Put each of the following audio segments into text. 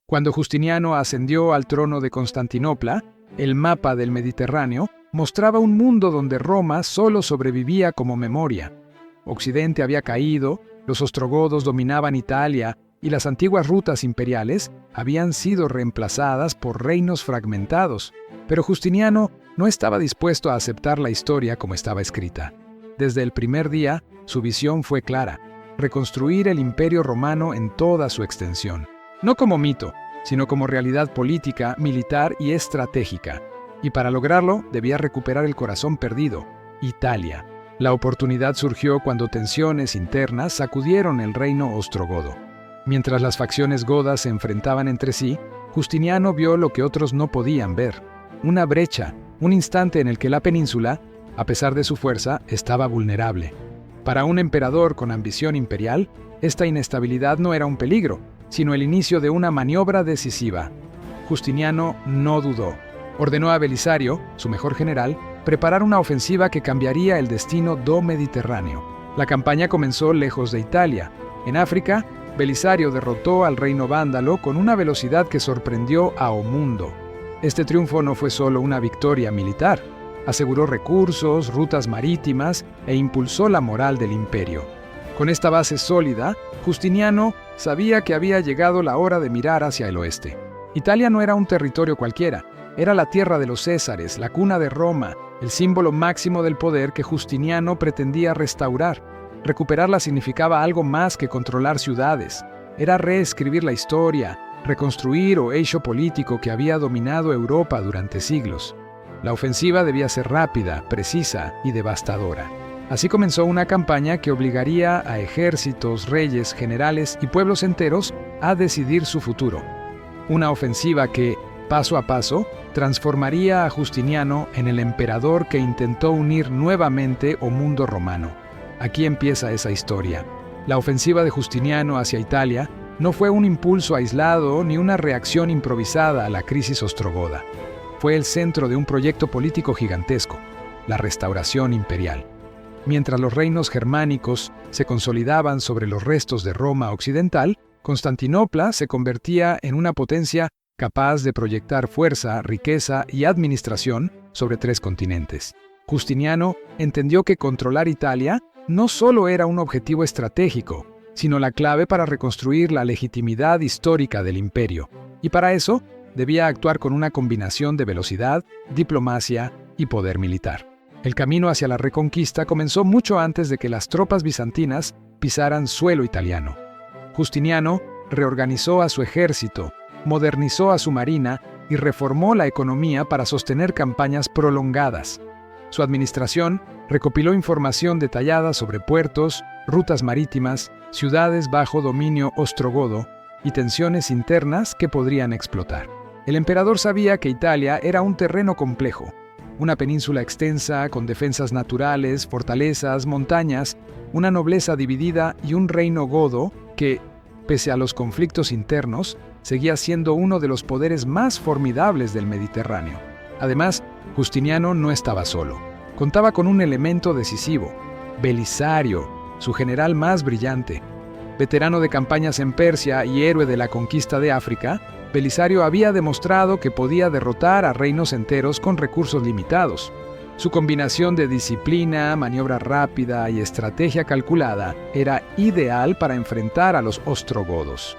Cuando Justiniano ascendió al trono de Constantinopla, el mapa del Mediterráneo mostraba un mundo donde Roma solo sobrevivía como memoria. Occidente había caído, los ostrogodos dominaban Italia y las antiguas rutas imperiales habían sido reemplazadas por reinos fragmentados. Pero Justiniano no estaba dispuesto a aceptar la historia como estaba escrita. Desde el primer día, su visión fue clara: reconstruir el Imperio Romano en toda su extensión. No como mito, sino como realidad política, militar y estratégica. Y para lograrlo, debía recuperar el corazón perdido: Italia. La oportunidad surgió cuando tensiones internas sacudieron el reino ostrogodo. Mientras las facciones godas se enfrentaban entre sí, Justiniano vio lo que otros no podían ver: una brecha, un instante en el que la península, a pesar de su fuerza, estaba vulnerable. Para un emperador con ambición imperial, esta inestabilidad no era un peligro, sino el inicio de una maniobra decisiva. Justiniano no dudó. Ordenó a Belisario, su mejor general, preparar una ofensiva que cambiaría el destino do Mediterráneo. La campaña comenzó lejos de Italia. En África, Belisario derrotó al reino vándalo con una velocidad que sorprendió a o mundo. Este triunfo no fue solo una victoria militar. Aseguró recursos, rutas marítimas e impulsó la moral del imperio. Con esta base sólida, Justiniano sabía que había llegado la hora de mirar hacia el oeste. Italia no era un territorio cualquiera, era la tierra de los Césares, la cuna de Roma, el símbolo máximo del poder que Justiniano pretendía restaurar. Recuperarla significaba algo más que controlar ciudades. Era reescribir la historia, reconstruir o eixo político que había dominado Europa durante siglos. La ofensiva debía ser rápida, precisa y devastadora. Así comenzó una campaña que obligaría a ejércitos, reyes, generales y pueblos enteros a decidir su futuro. Una ofensiva que, paso a paso, transformaría a Justiniano en el emperador que intentó unir nuevamente o mundo romano. Aquí empieza esa historia. La ofensiva de Justiniano hacia Italia no fue un impulso aislado ni una reacción improvisada a la crisis ostrogoda. Fue el centro de un proyecto político gigantesco: la restauración imperial. Mientras los reinos germánicos se consolidaban sobre los restos de Roma occidental, Constantinopla se convertía en una potencia capaz de proyectar fuerza, riqueza y administración sobre 3 continentes. Justiniano entendió que controlar Italia no solo era un objetivo estratégico, sino la clave para reconstruir la legitimidad histórica del imperio. Y para eso, debía actuar con una combinación de velocidad, diplomacia y poder militar. El camino hacia la reconquista comenzó mucho antes de que las tropas bizantinas pisaran suelo italiano. Justiniano reorganizó a su ejército, modernizó a su marina y reformó la economía para sostener campañas prolongadas. Su administración recopiló información detallada sobre puertos, rutas marítimas, ciudades bajo dominio ostrogodo y tensiones internas que podrían explotar. El emperador sabía que Italia era un terreno complejo: una península extensa con defensas naturales, fortalezas, montañas, una nobleza dividida y un reino godo que, pese a los conflictos internos, seguía siendo uno de los poderes más formidables del Mediterráneo. Además, Justiniano no estaba solo. Contaba con un elemento decisivo: Belisario, su general más brillante. Veterano de campañas en Persia y héroe de la conquista de África, Belisario había demostrado que podía derrotar a reinos enteros con recursos limitados. Su combinación de disciplina, maniobra rápida y estrategia calculada era ideal para enfrentar a los ostrogodos.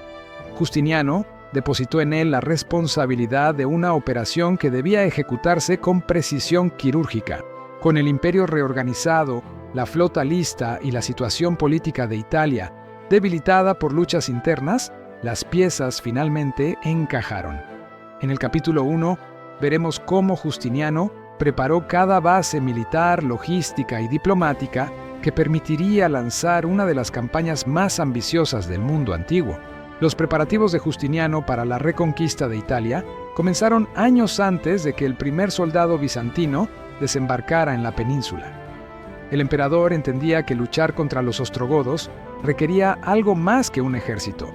Justiniano depositó en él la responsabilidad de una operación que debía ejecutarse con precisión quirúrgica. Con el imperio reorganizado, la flota lista y la situación política de Italia debilitada por luchas internas, las piezas finalmente encajaron. En el capítulo 1 veremos cómo Justiniano preparó cada base militar, logística y diplomática que permitiría lanzar una de las campañas más ambiciosas del mundo antiguo. Los preparativos de Justiniano para la reconquista de Italia comenzaron años antes de que el primer soldado bizantino desembarcara en la península. El emperador entendía que luchar contra los ostrogodos requería algo más que un ejército.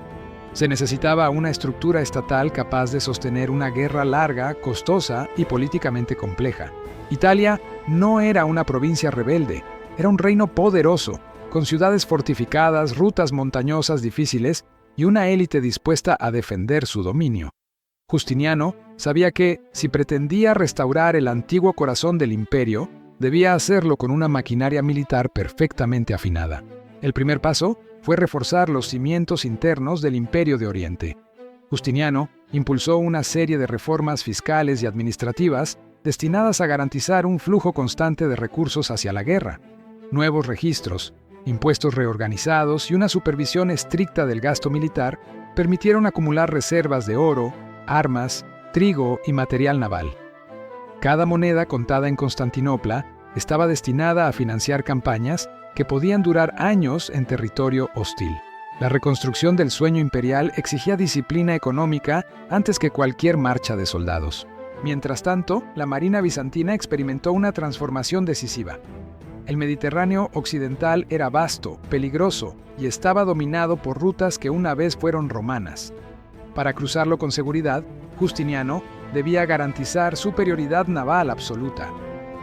Se necesitaba una estructura estatal capaz de sostener una guerra larga, costosa y políticamente compleja. Italia no era una provincia rebelde, era un reino poderoso, con ciudades fortificadas, rutas montañosas difíciles y una élite dispuesta a defender su dominio. Justiniano sabía que, si pretendía restaurar el antiguo corazón del imperio, debía hacerlo con una maquinaria militar perfectamente afinada. El primer paso fue reforzar los cimientos internos del Imperio de Oriente. Justiniano impulsó una serie de reformas fiscales y administrativas destinadas a garantizar un flujo constante de recursos hacia la guerra. Nuevos registros, impuestos reorganizados y una supervisión estricta del gasto militar permitieron acumular reservas de oro, armas, trigo y material naval. Cada moneda contada en Constantinopla estaba destinada a financiar campañas que podían durar años en territorio hostil. La reconstrucción del sueño imperial exigía disciplina económica antes que cualquier marcha de soldados. Mientras tanto, la marina bizantina experimentó una transformación decisiva. El Mediterráneo occidental era vasto, peligroso y estaba dominado por rutas que una vez fueron romanas. Para cruzarlo con seguridad, Justiniano debía garantizar superioridad naval absoluta.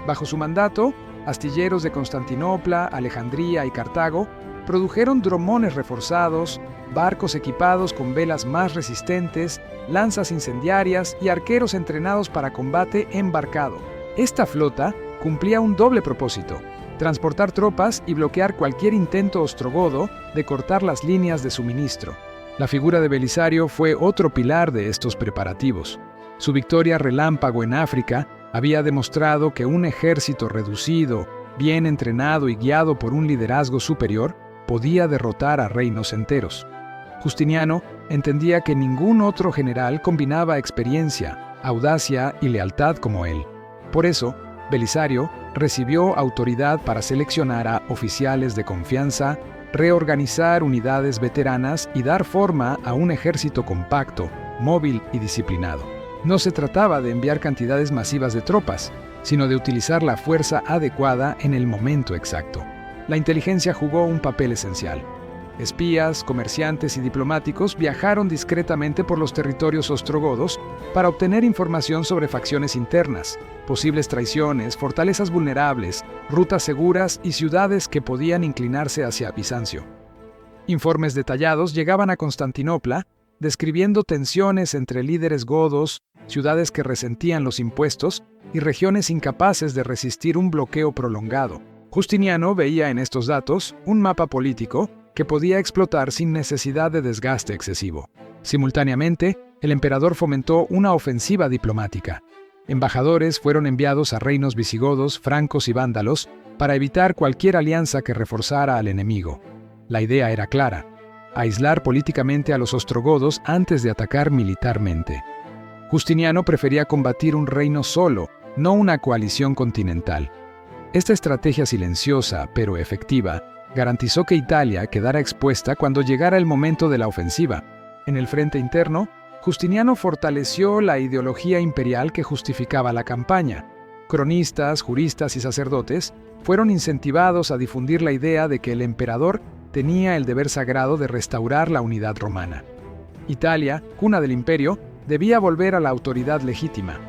Bajo su mandato, astilleros de Constantinopla, Alejandría y Cartago produjeron dromones reforzados, barcos equipados con velas más resistentes, lanzas incendiarias y arqueros entrenados para combate embarcado. Esta flota cumplía un doble propósito: transportar tropas y bloquear cualquier intento ostrogodo de cortar las líneas de suministro. La figura de Belisario fue otro pilar de estos preparativos. Su victoria relámpago en África había demostrado que un ejército reducido, bien entrenado y guiado por un liderazgo superior, podía derrotar a reinos enteros. Justiniano entendía que ningún otro general combinaba experiencia, audacia y lealtad como él. Por eso, Belisario recibió autoridad para seleccionar a oficiales de confianza, reorganizar unidades veteranas y dar forma a un ejército compacto, móvil y disciplinado. No se trataba de enviar cantidades masivas de tropas, sino de utilizar la fuerza adecuada en el momento exacto. La inteligencia jugó un papel esencial. Espías, comerciantes y diplomáticos viajaron discretamente por los territorios ostrogodos para obtener información sobre facciones internas, posibles traiciones, fortalezas vulnerables, rutas seguras y ciudades que podían inclinarse hacia Bizancio. Informes detallados llegaban a Constantinopla, describiendo tensiones entre líderes godos, ciudades que resentían los impuestos y regiones incapaces de resistir un bloqueo prolongado. Justiniano veía en estos datos un mapa político que podía explotar sin necesidad de desgaste excesivo. Simultáneamente, el emperador fomentó una ofensiva diplomática. Embajadores fueron enviados a reinos visigodos, francos y vándalos para evitar cualquier alianza que reforzara al enemigo. La idea era clara: aislar políticamente a los ostrogodos antes de atacar militarmente. Justiniano prefería combatir un reino solo, no una coalición continental. Esta estrategia silenciosa, pero efectiva, garantizó que Italia quedara expuesta cuando llegara el momento de la ofensiva. En el frente interno, Justiniano fortaleció la ideología imperial que justificaba la campaña. Cronistas, juristas y sacerdotes fueron incentivados a difundir la idea de que el emperador tenía el deber sagrado de restaurar la unidad romana. Italia, cuna del imperio, debía volver a la autoridad legítima.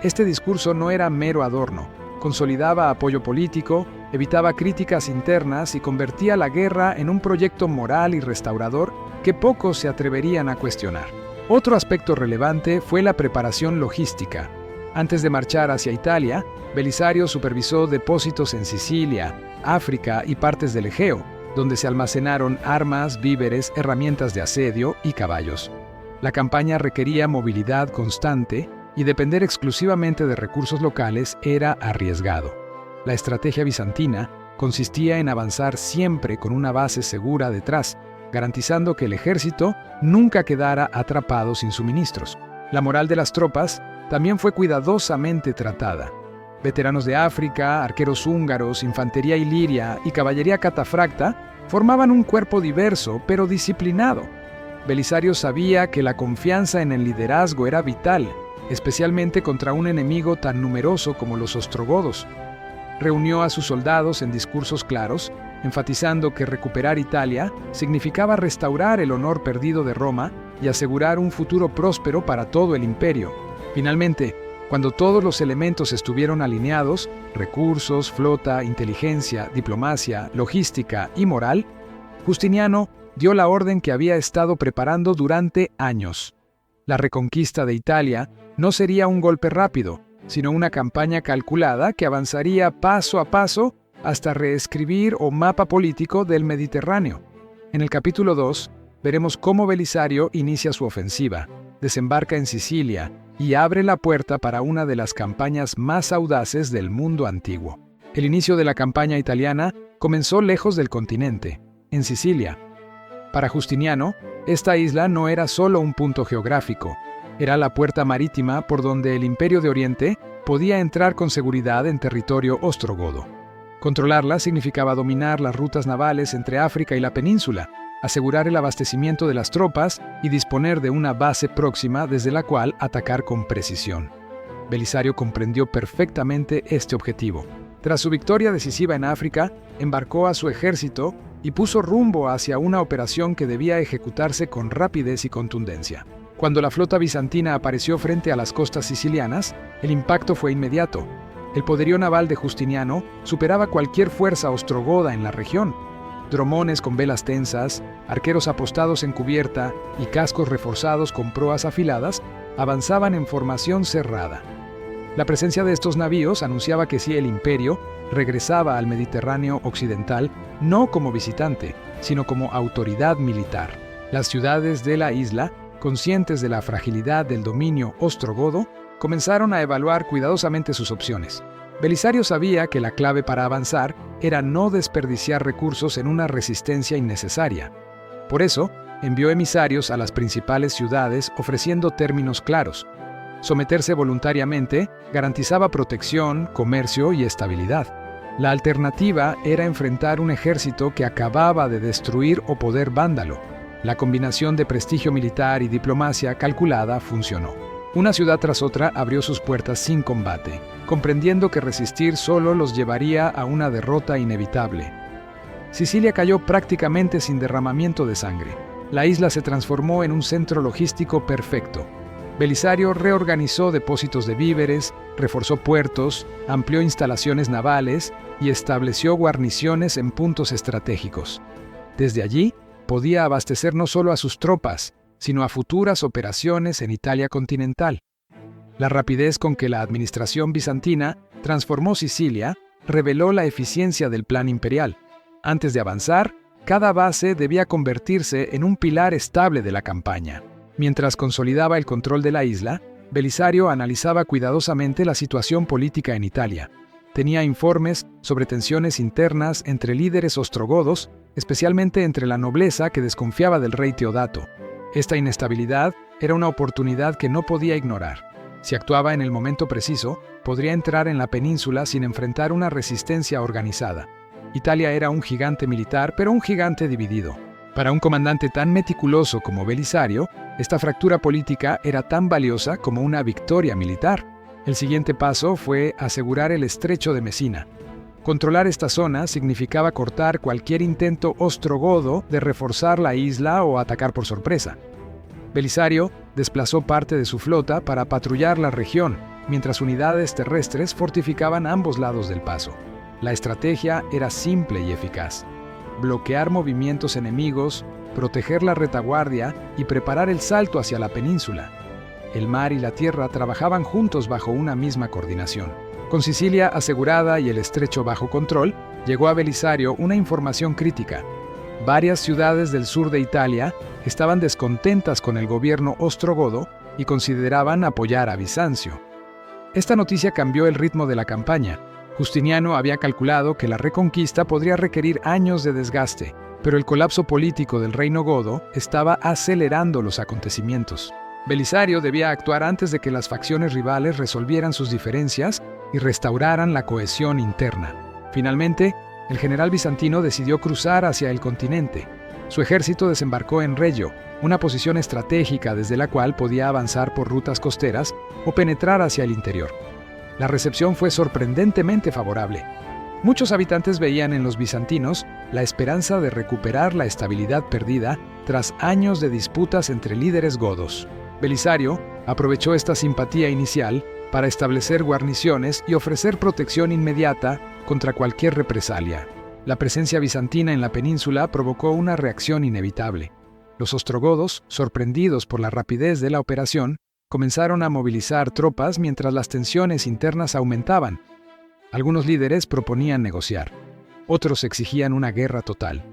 Este discurso no era mero adorno, consolidaba apoyo político, evitaba críticas internas y convertía la guerra en un proyecto moral y restaurador que pocos se atreverían a cuestionar. Otro aspecto relevante fue la preparación logística. Antes de marchar hacia Italia, Belisario supervisó depósitos en Sicilia, África y partes del Egeo, donde se almacenaron armas, víveres, herramientas de asedio y caballos. La campaña requería movilidad constante y depender exclusivamente de recursos locales era arriesgado. La estrategia bizantina consistía en avanzar siempre con una base segura detrás, garantizando que el ejército nunca quedara atrapado sin suministros. La moral de las tropas también fue cuidadosamente tratada. Veteranos de África, arqueros húngaros, infantería iliria y caballería catafracta formaban un cuerpo diverso pero disciplinado. Belisario sabía que la confianza en el liderazgo era vital, especialmente contra un enemigo tan numeroso como los ostrogodos. Reunió a sus soldados en discursos claros, enfatizando que recuperar Italia significaba restaurar el honor perdido de Roma y asegurar un futuro próspero para todo el imperio. Finalmente, cuando todos los elementos estuvieron alineados, recursos, flota, inteligencia, diplomacia, logística y moral, Justiniano dio la orden que había estado preparando durante años. La reconquista de Italia no sería un golpe rápido, sino una campaña calculada que avanzaría paso a paso hasta reescribir o mapa político del Mediterráneo. En el capítulo 2, veremos cómo Belisario inicia su ofensiva, desembarca en Sicilia y abre la puerta para una de las campañas más audaces del mundo antiguo. El inicio de la campaña italiana comenzó lejos del continente, en Sicilia. Para Justiniano, esta isla no era solo un punto geográfico, era la puerta marítima por donde el Imperio de Oriente podía entrar con seguridad en territorio ostrogodo. Controlarla significaba dominar las rutas navales entre África y la península, asegurar el abastecimiento de las tropas y disponer de una base próxima desde la cual atacar con precisión. Belisario comprendió perfectamente este objetivo. Tras su victoria decisiva en África, embarcó a su ejército y puso rumbo hacia una operación que debía ejecutarse con rapidez y contundencia. Cuando la flota bizantina apareció frente a las costas sicilianas, el impacto fue inmediato. El poderío naval de Justiniano superaba cualquier fuerza ostrogoda en la región. Dromones con velas tensas, arqueros apostados en cubierta y cascos reforzados con proas afiladas avanzaban en formación cerrada. La presencia de estos navíos anunciaba que sí, el imperio regresaba al Mediterráneo occidental no como visitante, sino como autoridad militar. Las ciudades de la isla, conscientes de la fragilidad del dominio ostrogodo, comenzaron a evaluar cuidadosamente sus opciones. Belisario sabía que la clave para avanzar era no desperdiciar recursos en una resistencia innecesaria. Por eso, envió emisarios a las principales ciudades ofreciendo términos claros. Someterse voluntariamente garantizaba protección, comercio y estabilidad. La alternativa era enfrentar un ejército que acababa de destruir o poder vándalo. La combinación de prestigio militar y diplomacia calculada funcionó. Una ciudad tras otra abrió sus puertas sin combate, comprendiendo que resistir solo los llevaría a una derrota inevitable. Sicilia cayó prácticamente sin derramamiento de sangre. La isla se transformó en un centro logístico perfecto. Belisario reorganizó depósitos de víveres, reforzó puertos, amplió instalaciones navales y estableció guarniciones en puntos estratégicos. Desde allí, podía abastecer no solo a sus tropas, sino a futuras operaciones en Italia continental. La rapidez con que la administración bizantina transformó Sicilia reveló la eficiencia del plan imperial. Antes de avanzar, cada base debía convertirse en un pilar estable de la campaña. Mientras consolidaba el control de la isla, Belisario analizaba cuidadosamente la situación política en Italia. Tenía informes sobre tensiones internas entre líderes ostrogodos, especialmente entre la nobleza que desconfiaba del rey Teodato. Esta inestabilidad era una oportunidad que no podía ignorar. Si actuaba en el momento preciso, podría entrar en la península sin enfrentar una resistencia organizada. Italia era un gigante militar, pero un gigante dividido. Para un comandante tan meticuloso como Belisario, esta fractura política era tan valiosa como una victoria militar. El siguiente paso fue asegurar el estrecho de Mesina. Controlar esta zona significaba cortar cualquier intento ostrogodo de reforzar la isla o atacar por sorpresa. Belisario desplazó parte de su flota para patrullar la región, mientras unidades terrestres fortificaban ambos lados del paso. La estrategia era simple y eficaz: bloquear movimientos enemigos, proteger la retaguardia y preparar el salto hacia la península. El mar y la tierra trabajaban juntos bajo una misma coordinación. Con Sicilia asegurada y el estrecho bajo control, llegó a Belisario una información crítica. Varias ciudades del sur de Italia estaban descontentas con el gobierno ostrogodo y consideraban apoyar a Bizancio. Esta noticia cambió el ritmo de la campaña. Justiniano había calculado que la reconquista podría requerir años de desgaste, pero el colapso político del reino godo estaba acelerando los acontecimientos. Belisario debía actuar antes de que las facciones rivales resolvieran sus diferencias y restauraran la cohesión interna. Finalmente, el general bizantino decidió cruzar hacia el continente. Su ejército desembarcó en Regio, una posición estratégica desde la cual podía avanzar por rutas costeras o penetrar hacia el interior. La recepción fue sorprendentemente favorable. Muchos habitantes veían en los bizantinos la esperanza de recuperar la estabilidad perdida tras años de disputas entre líderes godos. Belisario aprovechó esta simpatía inicial para establecer guarniciones y ofrecer protección inmediata contra cualquier represalia. La presencia bizantina en la península provocó una reacción inevitable. Los ostrogodos, sorprendidos por la rapidez de la operación, comenzaron a movilizar tropas mientras las tensiones internas aumentaban. Algunos líderes proponían negociar, otros exigían una guerra total.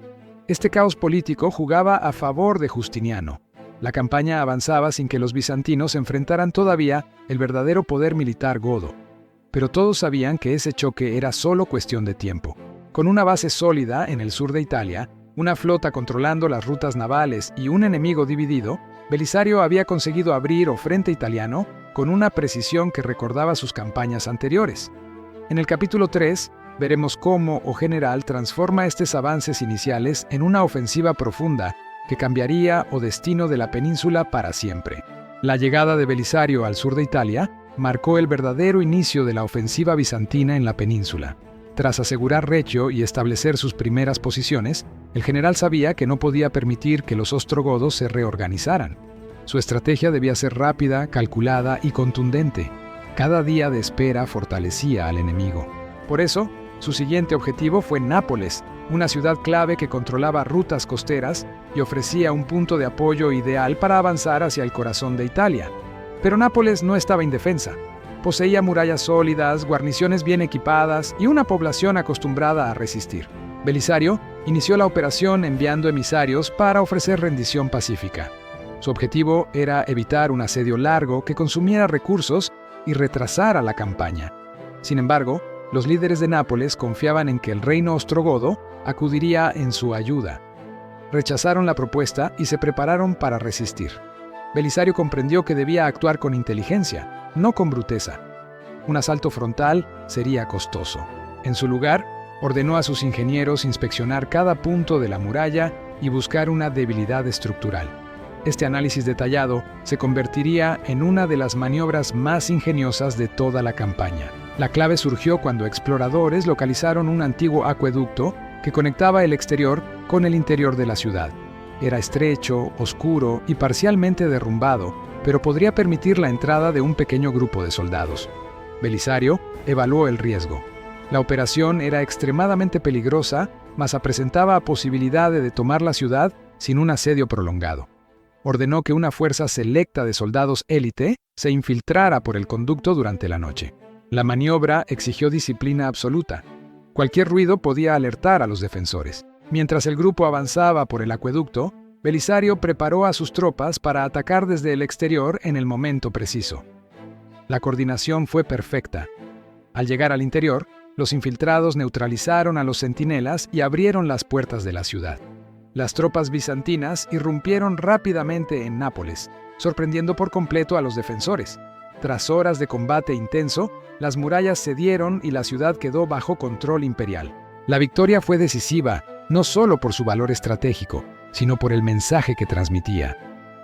Este caos político jugaba a favor de Justiniano. La campaña avanzaba sin que los bizantinos enfrentaran todavía el verdadero poder militar godo. Pero todos sabían que ese choque era solo cuestión de tiempo. Con una base sólida en el sur de Italia, una flota controlando las rutas navales y un enemigo dividido, Belisario había conseguido abrir el frente italiano con una precisión que recordaba sus campañas anteriores. En el capítulo 3, veremos cómo o general transforma estos avances iniciales en una ofensiva profunda que cambiaría el destino de la península para siempre. La llegada de Belisario al sur de Italia marcó el verdadero inicio de la ofensiva bizantina en la península. Tras asegurar Reggio y establecer sus primeras posiciones, el general sabía que no podía permitir que los ostrogodos se reorganizaran. Su estrategia debía ser rápida, calculada y contundente. Cada día de espera fortalecía al enemigo. Por eso, su siguiente objetivo fue Nápoles, una ciudad clave que controlaba rutas costeras y ofrecía un punto de apoyo ideal para avanzar hacia el corazón de Italia. Pero Nápoles no estaba indefensa. Poseía murallas sólidas, guarniciones bien equipadas y una población acostumbrada a resistir. Belisario inició la operación enviando emisarios para ofrecer rendición pacífica. Su objetivo era evitar un asedio largo que consumiera recursos y retrasara la campaña. Sin embargo, los líderes de Nápoles confiaban en que el reino ostrogodo acudiría en su ayuda. Rechazaron la propuesta y se prepararon para resistir. Belisario comprendió que debía actuar con inteligencia, no con bruteza. Un asalto frontal sería costoso. En su lugar, ordenó a sus ingenieros inspeccionar cada punto de la muralla y buscar una debilidad estructural. Este análisis detallado se convertiría en una de las maniobras más ingeniosas de toda la campaña. La clave surgió cuando exploradores localizaron un antiguo acueducto que conectaba el exterior con el interior de la ciudad. Era estrecho, oscuro y parcialmente derrumbado, pero podría permitir la entrada de un pequeño grupo de soldados. Belisario evaluó el riesgo. La operación era extremadamente peligrosa, mas presentaba posibilidad de tomar la ciudad sin un asedio prolongado. Ordenó que una fuerza selecta de soldados élite se infiltrara por el conducto durante la noche. La maniobra exigió disciplina absoluta. Cualquier ruido podía alertar a los defensores. Mientras el grupo avanzaba por el acueducto, Belisario preparó a sus tropas para atacar desde el exterior en el momento preciso. La coordinación fue perfecta. Al llegar al interior, los infiltrados neutralizaron a los centinelas y abrieron las puertas de la ciudad. Las tropas bizantinas irrumpieron rápidamente en Nápoles, sorprendiendo por completo a los defensores. Tras horas de combate intenso, las murallas cedieron y la ciudad quedó bajo control imperial. La victoria fue decisiva, no solo por su valor estratégico, sino por el mensaje que transmitía.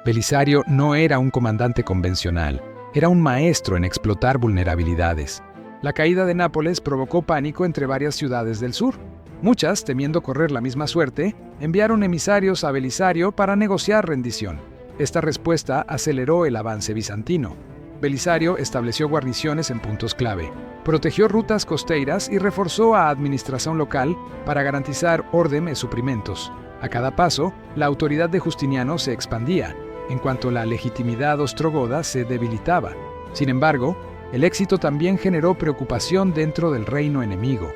Belisario no era un comandante convencional, era un maestro en explotar vulnerabilidades. La caída de Nápoles provocó pánico entre varias ciudades del sur. Muchas, temiendo correr la misma suerte, enviaron emisarios a Belisario para negociar rendición. Esta respuesta aceleró el avance bizantino. Belisario estableció guarniciones en puntos clave, protegió rutas costeras y reforzó a administración local para garantizar orden y suprimentos. A cada paso, la autoridad de Justiniano se expandía, en cuanto la legitimidad ostrogoda se debilitaba. Sin embargo, el éxito también generó preocupación dentro del reino enemigo.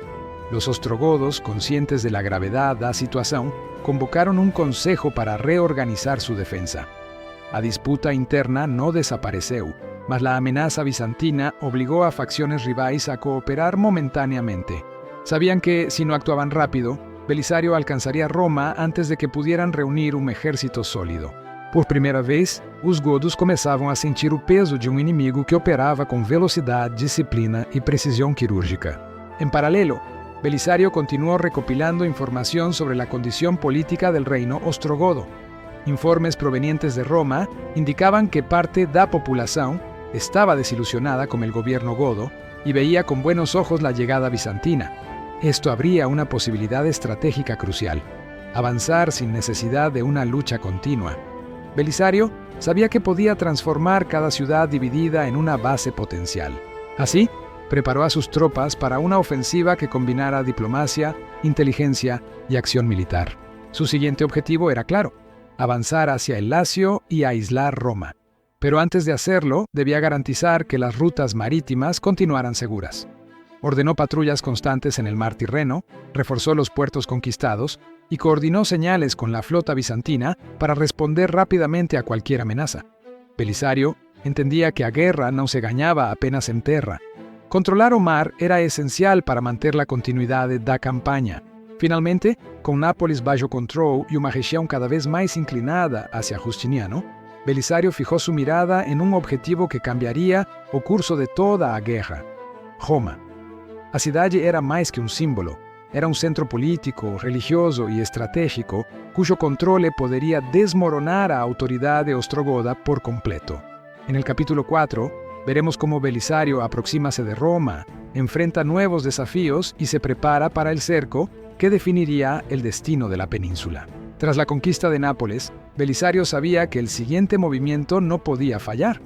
Los ostrogodos, conscientes de la gravedad de la situación, convocaron un consejo para reorganizar su defensa. La disputa interna no desapareció, mas la amenaza bizantina obligó a facciones rivales a cooperar momentáneamente. Sabían que, si no actuaban rápido, Belisario alcanzaría Roma antes de que pudieran reunir un ejército sólido. Por primera vez, os godos começavam a sentir o peso de um inimigo que operava com velocidade, disciplina e precisão quirúrgica. En paralelo, Belisario continuó recopilando información sobre la condición política del reino ostrogodo. Informes provenientes de Roma indicaban que parte de la población estaba desilusionada con el gobierno godo y veía con buenos ojos la llegada bizantina. Esto abría una posibilidad estratégica crucial: avanzar sin necesidad de una lucha continua. Belisario sabía que podía transformar cada ciudad dividida en una base potencial. Así, preparó a sus tropas para una ofensiva que combinara diplomacia, inteligencia y acción militar. Su siguiente objetivo era claro: avanzar hacia el Lacio y aislar Roma. Pero antes de hacerlo, debía garantizar que las rutas marítimas continuaran seguras. Ordenó patrullas constantes en el mar Tirreno, reforzó los puertos conquistados y coordinó señales con la flota bizantina para responder rápidamente a cualquier amenaza. Belisario entendía que a guerra no se ganaba apenas en terra. Controlar o mar era esencial para manter la continuidad da campaña. Finalmente, con Nápoles bajo control y una región cada vez más inclinada hacia Justiniano, Belisario fijó su mirada en un objetivo que cambiaría o curso de toda a guerra: Roma. A cidade era más que un símbolo, era un centro político, religioso y estratégico cuyo control podría desmoronar a autoridad ostrogoda por completo. En el capítulo 4, veremos cómo Belisario aproxímase de Roma, enfrenta nuevos desafíos y se prepara para el cerco que definiría el destino de la península. Tras la conquista de Nápoles, Belisario sabía que el siguiente movimiento no podía fallar.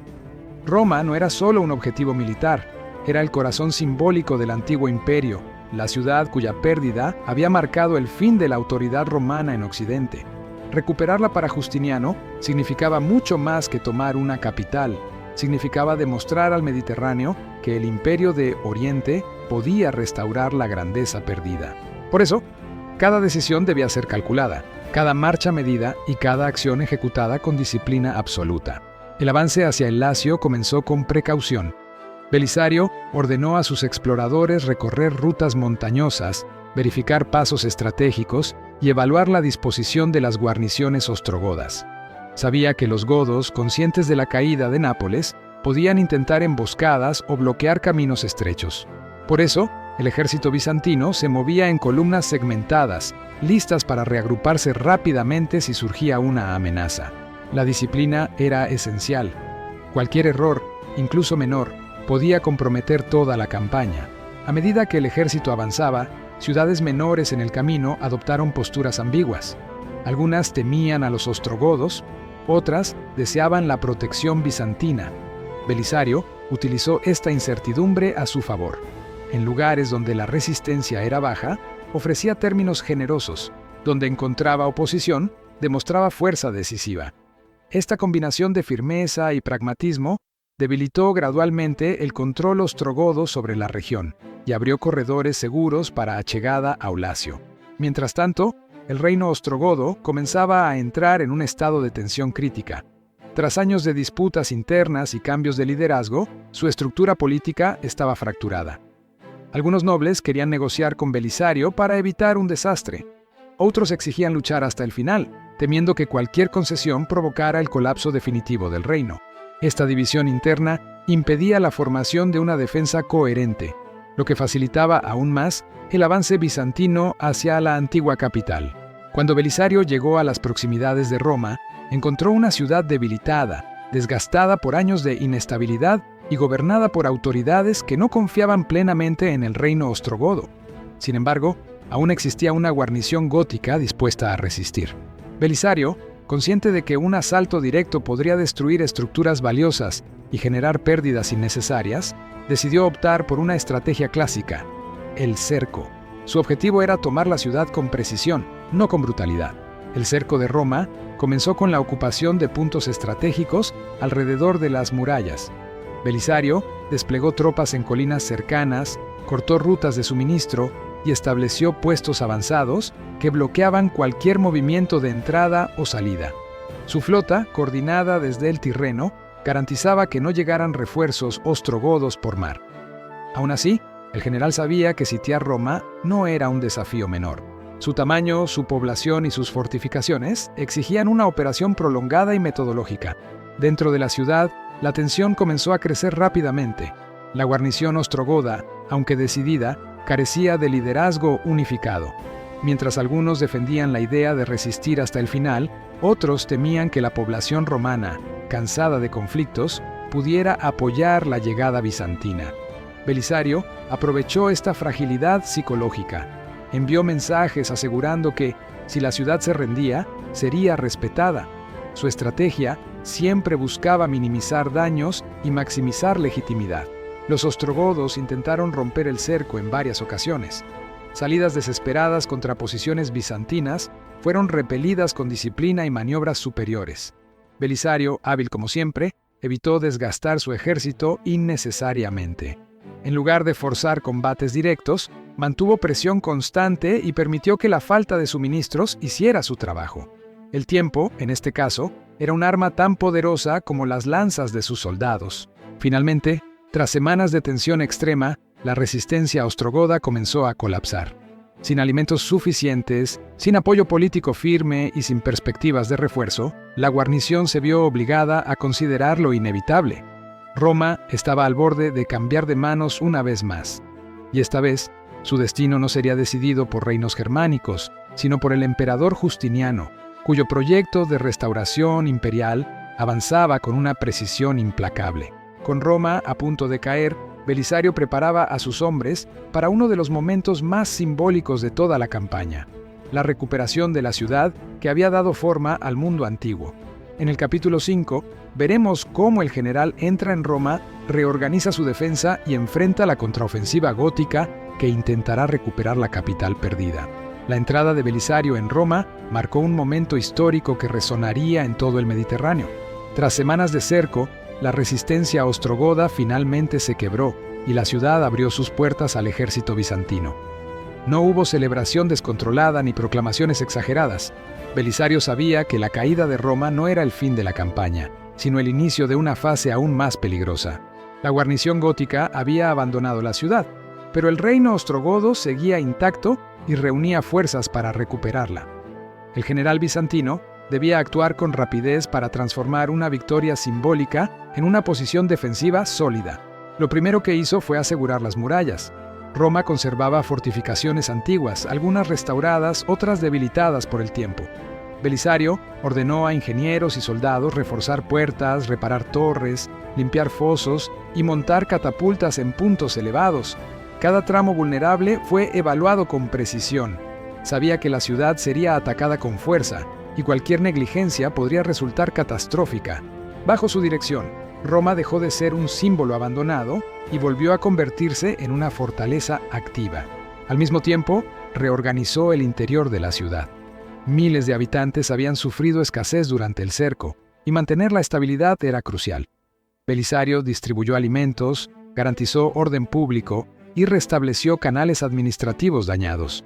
Roma no era solo un objetivo militar, era el corazón simbólico del antiguo imperio, la ciudad cuya pérdida había marcado el fin de la autoridad romana en Occidente. Recuperarla para Justiniano significaba mucho más que tomar una capital. Significaba demostrar al Mediterráneo que el imperio de Oriente podía restaurar la grandeza perdida. Por eso, cada decisión debía ser calculada, cada marcha medida y cada acción ejecutada con disciplina absoluta. El avance hacia el Lacio comenzó con precaución. Belisario ordenó a sus exploradores recorrer rutas montañosas, verificar pasos estratégicos y evaluar la disposición de las guarniciones ostrogodas. Sabía que los godos, conscientes de la caída de Nápoles, podían intentar emboscadas o bloquear caminos estrechos. Por eso, el ejército bizantino se movía en columnas segmentadas, listas para reagruparse rápidamente si surgía una amenaza. La disciplina era esencial. Cualquier error, incluso menor, podía comprometer toda la campaña. A medida que el ejército avanzaba, ciudades menores en el camino adoptaron posturas ambiguas. Algunas temían a los ostrogodos, otras deseaban la protección bizantina. Belisario utilizó esta incertidumbre a su favor. En lugares donde la resistencia era baja, ofrecía términos generosos. Donde encontraba oposición, demostraba fuerza decisiva. Esta combinación de firmeza y pragmatismo debilitó gradualmente el control ostrogodo sobre la región y abrió corredores seguros para llegada a Lacio. Mientras tanto, el reino ostrogodo comenzaba a entrar en un estado de tensión crítica. Tras años de disputas internas y cambios de liderazgo, su estructura política estaba fracturada. Algunos nobles querían negociar con Belisario para evitar un desastre. Otros exigían luchar hasta el final, temiendo que cualquier concesión provocara el colapso definitivo del reino. Esta división interna impedía la formación de una defensa coherente, lo que facilitaba aún más el avance bizantino hacia la antigua capital. Cuando Belisario llegó a las proximidades de Roma, encontró una ciudad debilitada, desgastada por años de inestabilidad y gobernada por autoridades que no confiaban plenamente en el reino ostrogodo. Sin embargo, aún existía una guarnición gótica dispuesta a resistir. Belisario, consciente de que un asalto directo podría destruir estructuras valiosas y generar pérdidas innecesarias, decidió optar por una estrategia clásica: el cerco. Su objetivo era tomar la ciudad con precisión, no con brutalidad. El cerco de Roma comenzó con la ocupación de puntos estratégicos alrededor de las murallas. Belisario desplegó tropas en colinas cercanas, cortó rutas de suministro y estableció puestos avanzados que bloqueaban cualquier movimiento de entrada o salida. Su flota, coordinada desde el Tirreno, garantizaba que no llegaran refuerzos ostrogodos por mar. Aún así, el general sabía que sitiar Roma no era un desafío menor. Su tamaño, su población y sus fortificaciones exigían una operación prolongada y metodológica. Dentro de la ciudad, la tensión comenzó a crecer rápidamente. La guarnición ostrogoda, aunque decidida, carecía de liderazgo unificado. Mientras algunos defendían la idea de resistir hasta el final, otros temían que la población romana, cansada de conflictos, pudiera apoyar la llegada bizantina. Belisario aprovechó esta fragilidad psicológica. Envió mensajes asegurando que, si la ciudad se rendía, sería respetada. Su estrategia siempre buscaba minimizar daños y maximizar legitimidad. Los ostrogodos intentaron romper el cerco en varias ocasiones. Salidas desesperadas contra posiciones bizantinas fueron repelidas con disciplina y maniobras superiores. Belisario, hábil como siempre, evitó desgastar su ejército innecesariamente. En lugar de forzar combates directos, mantuvo presión constante y permitió que la falta de suministros hiciera su trabajo. El tiempo, en este caso, era un arma tan poderosa como las lanzas de sus soldados. Finalmente, tras semanas de tensión extrema, la resistencia ostrogoda comenzó a colapsar. Sin alimentos suficientes, sin apoyo político firme y sin perspectivas de refuerzo, la guarnición se vio obligada a considerar lo inevitable. Roma estaba al borde de cambiar de manos una vez más. Y esta vez, su destino no sería decidido por reinos germánicos, sino por el emperador Justiniano, cuyo proyecto de restauración imperial avanzaba con una precisión implacable. Con Roma a punto de caer, Belisario preparaba a sus hombres para uno de los momentos más simbólicos de toda la campaña, la recuperación de la ciudad que había dado forma al mundo antiguo. En el capítulo 5, veremos cómo el general entra en Roma, reorganiza su defensa y enfrenta la contraofensiva gótica que intentará recuperar la capital perdida. La entrada de Belisario en Roma marcó un momento histórico que resonaría en todo el Mediterráneo. Tras semanas de cerco, la resistencia ostrogoda finalmente se quebró y la ciudad abrió sus puertas al ejército bizantino. No hubo celebración descontrolada ni proclamaciones exageradas. Belisario sabía que la caída de Roma no era el fin de la campaña, sino el inicio de una fase aún más peligrosa. La guarnición gótica había abandonado la ciudad, pero el reino ostrogodo seguía intacto y reunía fuerzas para recuperarla. El general bizantino debía actuar con rapidez para transformar una victoria simbólica en una posición defensiva sólida. Lo primero que hizo fue asegurar las murallas. Roma conservaba fortificaciones antiguas, algunas restauradas, otras debilitadas por el tiempo. Belisario ordenó a ingenieros y soldados reforzar puertas, reparar torres, limpiar fosos y montar catapultas en puntos elevados. Cada tramo vulnerable fue evaluado con precisión. Sabía que la ciudad sería atacada con fuerza y cualquier negligencia podría resultar catastrófica. Bajo su dirección, Roma dejó de ser un símbolo abandonado y volvió a convertirse en una fortaleza activa. Al mismo tiempo, reorganizó el interior de la ciudad. Miles de habitantes habían sufrido escasez durante el cerco, y mantener la estabilidad era crucial. Belisario distribuyó alimentos, garantizó orden público y restableció canales administrativos dañados.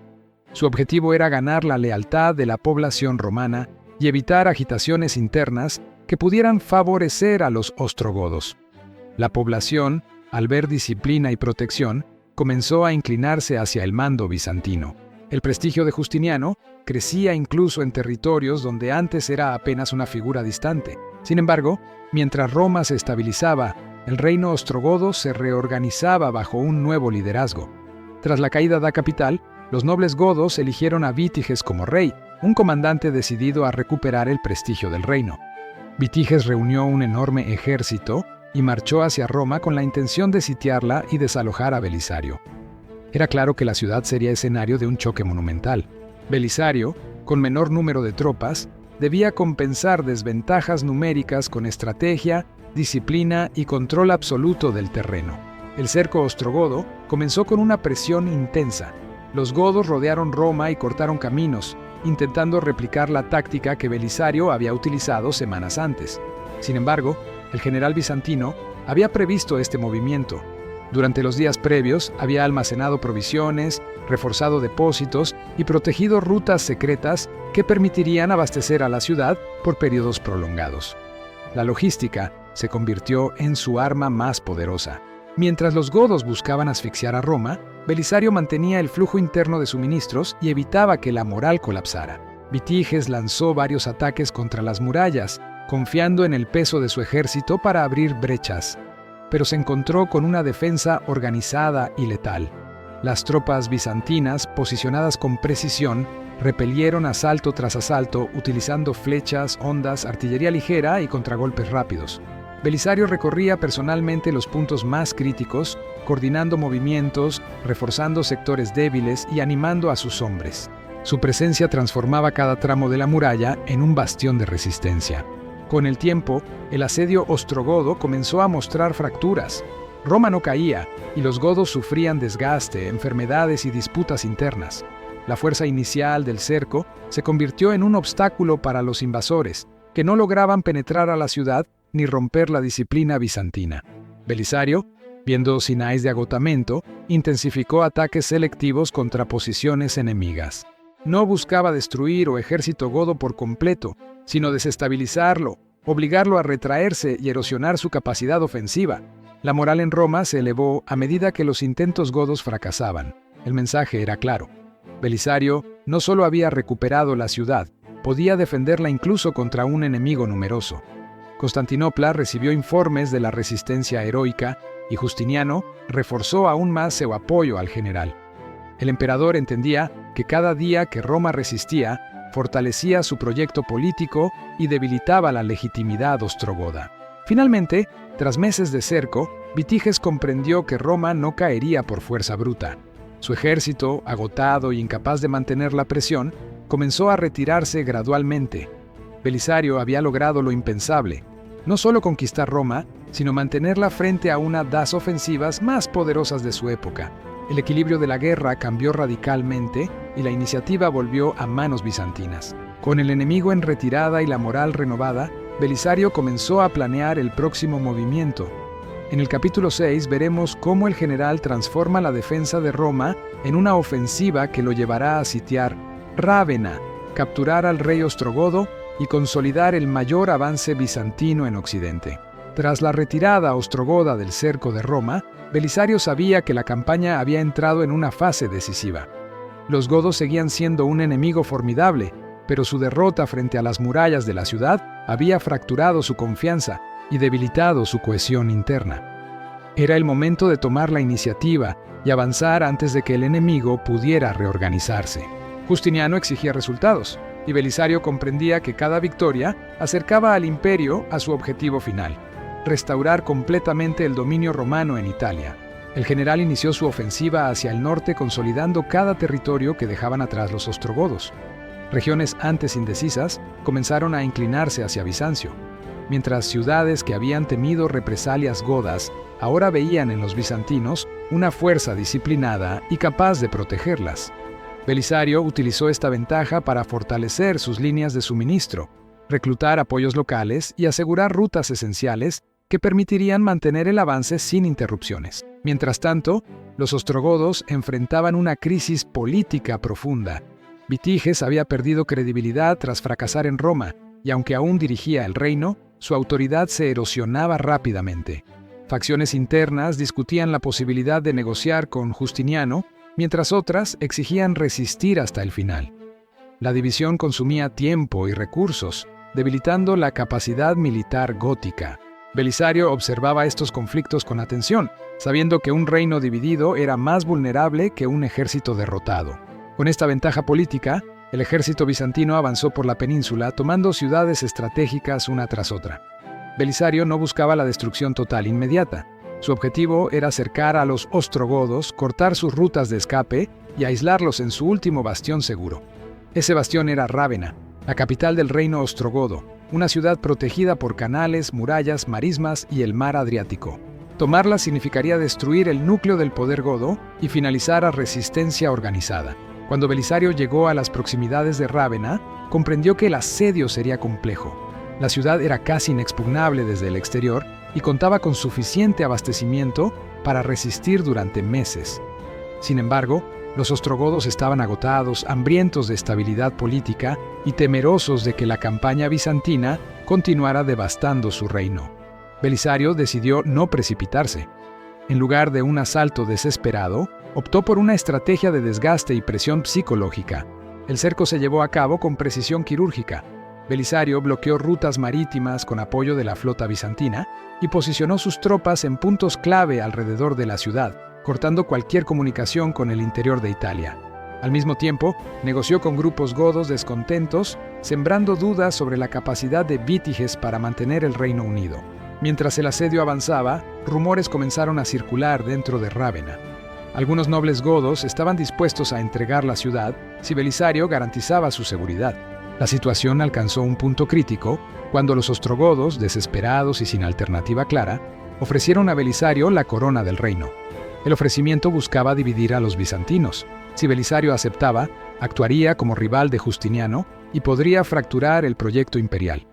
Su objetivo era ganar la lealtad de la población romana y evitar agitaciones internas que pudieran favorecer a los ostrogodos. La población, al ver disciplina y protección, comenzó a inclinarse hacia el mando bizantino. El prestigio de Justiniano crecía incluso en territorios donde antes era apenas una figura distante. Sin embargo, mientras Roma se estabilizaba, el reino ostrogodo se reorganizaba bajo un nuevo liderazgo. Tras la caída de la capital, los nobles godos eligieron a Vítiges como rey, un comandante decidido a recuperar el prestigio del reino. Vítiges reunió un enorme ejército y marchó hacia Roma con la intención de sitiarla y desalojar a Belisario. Era claro que la ciudad sería escenario de un choque monumental. Belisario, con menor número de tropas, debía compensar desventajas numéricas con estrategia, disciplina y control absoluto del terreno. El cerco ostrogodo comenzó con una presión intensa. Los godos rodearon Roma y cortaron caminos, intentando replicar la táctica que Belisario había utilizado semanas antes. Sin embargo, el general bizantino había previsto este movimiento. Durante los días previos había almacenado provisiones, reforzado depósitos y protegido rutas secretas que permitirían abastecer a la ciudad por periodos prolongados. La logística se convirtió en su arma más poderosa. Mientras los godos buscaban asfixiar a Roma, Belisario mantenía el flujo interno de suministros y evitaba que la moral colapsara. Vítiges lanzó varios ataques contra las murallas, confiando en el peso de su ejército para abrir brechas, pero se encontró con una defensa organizada y letal. Las tropas bizantinas, posicionadas con precisión, repelieron asalto tras asalto utilizando flechas, hondas, artillería ligera y contragolpes rápidos. Belisario recorría personalmente los puntos más críticos, coordinando movimientos, reforzando sectores débiles y animando a sus hombres. Su presencia transformaba cada tramo de la muralla en un bastión de resistencia. Con el tiempo, el asedio ostrogodo comenzó a mostrar fracturas. Roma no caía, y los godos sufrían desgaste, enfermedades y disputas internas. La fuerza inicial del cerco se convirtió en un obstáculo para los invasores, que no lograban penetrar a la ciudad ni romper la disciplina bizantina. Belisario, viendo señales de agotamiento, intensificó ataques selectivos contra posiciones enemigas. No buscaba destruir el ejército godo por completo, sino desestabilizarlo, obligarlo a retraerse y erosionar su capacidad ofensiva. La moral en Roma se elevó a medida que los intentos godos fracasaban. El mensaje era claro. Belisario no solo había recuperado la ciudad, podía defenderla incluso contra un enemigo numeroso. Constantinopla recibió informes de la resistencia heroica y Justiniano reforzó aún más su apoyo al general. El emperador entendía que cada día que Roma resistía, fortalecía su proyecto político y debilitaba la legitimidad ostrogoda. Finalmente, tras meses de cerco, Vitiges comprendió que Roma no caería por fuerza bruta. Su ejército, agotado e incapaz de mantener la presión, comenzó a retirarse gradualmente. Belisario había logrado lo impensable, no solo conquistar Roma, sino mantenerla frente a una de las ofensivas más poderosas de su época. El equilibrio de la guerra cambió radicalmente y la iniciativa volvió a manos bizantinas. Con el enemigo en retirada y la moral renovada, Belisario comenzó a planear el próximo movimiento. En el capítulo 6 veremos cómo el general transforma la defensa de Roma en una ofensiva que lo llevará a sitiar Rávena, capturar al rey ostrogodo y consolidar el mayor avance bizantino en Occidente. Tras la retirada ostrogoda del cerco de Roma, Belisario sabía que la campaña había entrado en una fase decisiva. Los godos seguían siendo un enemigo formidable, pero su derrota frente a las murallas de la ciudad había fracturado su confianza y debilitado su cohesión interna. Era el momento de tomar la iniciativa y avanzar antes de que el enemigo pudiera reorganizarse. Justiniano exigía resultados, y Belisario comprendía que cada victoria acercaba al imperio a su objetivo final: restaurar completamente el dominio romano en Italia. El general inició su ofensiva hacia el norte consolidando cada territorio que dejaban atrás los ostrogodos. Regiones antes indecisas comenzaron a inclinarse hacia Bizancio, mientras ciudades que habían temido represalias godas ahora veían en los bizantinos una fuerza disciplinada y capaz de protegerlas. Belisario utilizó esta ventaja para fortalecer sus líneas de suministro, reclutar apoyos locales y asegurar rutas esenciales que permitirían mantener el avance sin interrupciones. Mientras tanto, los ostrogodos enfrentaban una crisis política profunda. Vitiges había perdido credibilidad tras fracasar en Roma, y aunque aún dirigía el reino, su autoridad se erosionaba rápidamente. Facciones internas discutían la posibilidad de negociar con Justiniano, mientras otras exigían resistir hasta el final. La división consumía tiempo y recursos, debilitando la capacidad militar gótica. Belisario observaba estos conflictos con atención, sabiendo que un reino dividido era más vulnerable que un ejército derrotado. Con esta ventaja política, el ejército bizantino avanzó por la península, tomando ciudades estratégicas una tras otra. Belisario no buscaba la destrucción total inmediata. Su objetivo era acercar a los ostrogodos, cortar sus rutas de escape y aislarlos en su último bastión seguro. Ese bastión era Rávena, la capital del reino ostrogodo, una ciudad protegida por canales, murallas, marismas y el mar Adriático. Tomarla significaría destruir el núcleo del poder godo y finalizar a resistencia organizada. Cuando Belisario llegó a las proximidades de Rávena, comprendió que el asedio sería complejo. La ciudad era casi inexpugnable desde el exterior y contaba con suficiente abastecimiento para resistir durante meses. Sin embargo, los ostrogodos estaban agotados, hambrientos de estabilidad política y temerosos de que la campaña bizantina continuara devastando su reino. Belisario decidió no precipitarse. En lugar de un asalto desesperado, optó por una estrategia de desgaste y presión psicológica. El cerco se llevó a cabo con precisión quirúrgica. Belisario bloqueó rutas marítimas con apoyo de la flota bizantina y posicionó sus tropas en puntos clave alrededor de la ciudad, cortando cualquier comunicación con el interior de Italia. Al mismo tiempo, negoció con grupos godos descontentos, sembrando dudas sobre la capacidad de Vitiges para mantener el reino unido. Mientras el asedio avanzaba, rumores comenzaron a circular dentro de Rávena. Algunos nobles godos estaban dispuestos a entregar la ciudad si Belisario garantizaba su seguridad. La situación alcanzó un punto crítico cuando los ostrogodos, desesperados y sin alternativa clara, ofrecieron a Belisario la corona del reino. El ofrecimiento buscaba dividir a los bizantinos. Si Belisario aceptaba, actuaría como rival de Justiniano y podría fracturar el proyecto imperial.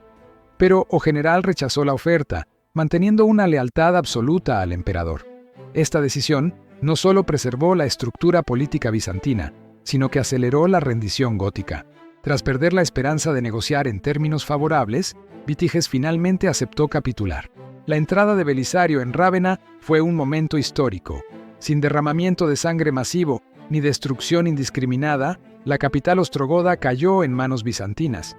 Pero o general rechazó la oferta, manteniendo una lealtad absoluta al emperador. Esta decisión no solo preservó la estructura política bizantina, sino que aceleró la rendición gótica. Tras perder la esperanza de negociar en términos favorables, Vitiges finalmente aceptó capitular. La entrada de Belisario en Rávena fue un momento histórico. Sin derramamiento de sangre masivo ni destrucción indiscriminada, la capital ostrogoda cayó en manos bizantinas.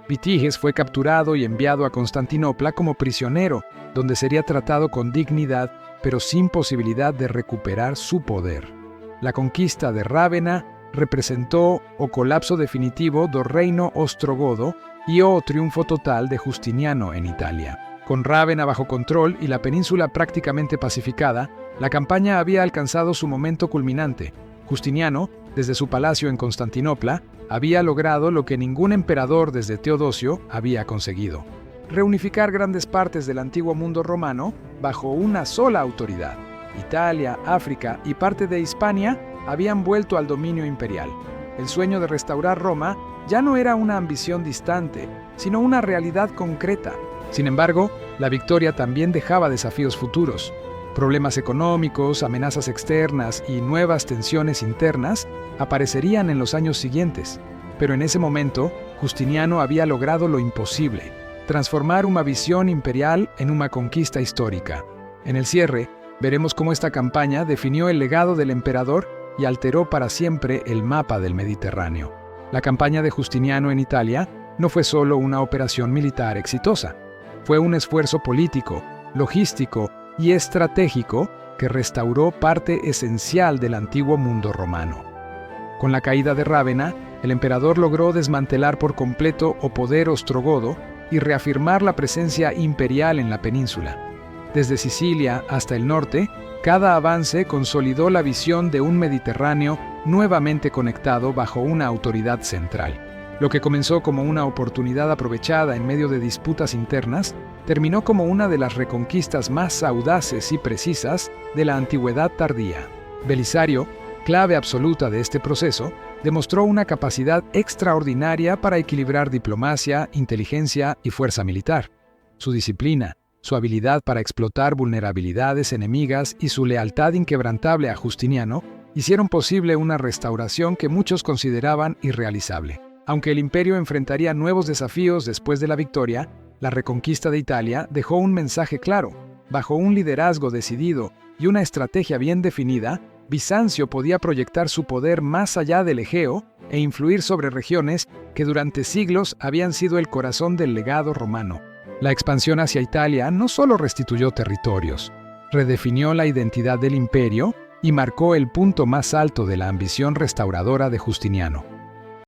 Vitiges fue capturado y enviado a Constantinopla como prisionero, donde sería tratado con dignidad, pero sin posibilidad de recuperar su poder. La conquista de Rávena representó o colapso definitivo del reino ostrogodo y o triunfo total de Justiniano en Italia. Con Rávena bajo control y la península prácticamente pacificada, la campaña había alcanzado su momento culminante. Justiniano, desde su palacio en Constantinopla, había logrado lo que ningún emperador desde Teodosio había conseguido: reunificar grandes partes del antiguo mundo romano bajo una sola autoridad. Italia, África y parte de Hispania habían vuelto al dominio imperial. El sueño de restaurar Roma ya no era una ambición distante, sino una realidad concreta. Sin embargo, la victoria también dejaba desafíos futuros. Problemas económicos, amenazas externas y nuevas tensiones internas aparecerían en los años siguientes. Pero en ese momento, Justiniano había logrado lo imposible: transformar una visión imperial en una conquista histórica. En el cierre, veremos cómo esta campaña definió el legado del emperador y alteró para siempre el mapa del Mediterráneo. La campaña de Justiniano en Italia no fue solo una operación militar exitosa. Fue un esfuerzo político, logístico y estratégico que restauró parte esencial del antiguo mundo romano. Con la caída de Rávena, el emperador logró desmantelar por completo el poder ostrogodo y reafirmar la presencia imperial en la península. Desde Sicilia hasta el norte, cada avance consolidó la visión de un Mediterráneo nuevamente conectado bajo una autoridad central. Lo que comenzó como una oportunidad aprovechada en medio de disputas internas, terminó como una de las reconquistas más audaces y precisas de la antigüedad tardía. Belisario, clave absoluta de este proceso, demostró una capacidad extraordinaria para equilibrar diplomacia, inteligencia y fuerza militar. Su disciplina, su habilidad para explotar vulnerabilidades enemigas y su lealtad inquebrantable a Justiniano hicieron posible una restauración que muchos consideraban irrealizable. Aunque el imperio enfrentaría nuevos desafíos después de la victoria, la reconquista de Italia dejó un mensaje claro: bajo un liderazgo decidido y una estrategia bien definida, Bizancio podía proyectar su poder más allá del Egeo e influir sobre regiones que durante siglos habían sido el corazón del legado romano. La expansión hacia Italia no solo restituyó territorios, redefinió la identidad del imperio y marcó el punto más alto de la ambición restauradora de Justiniano.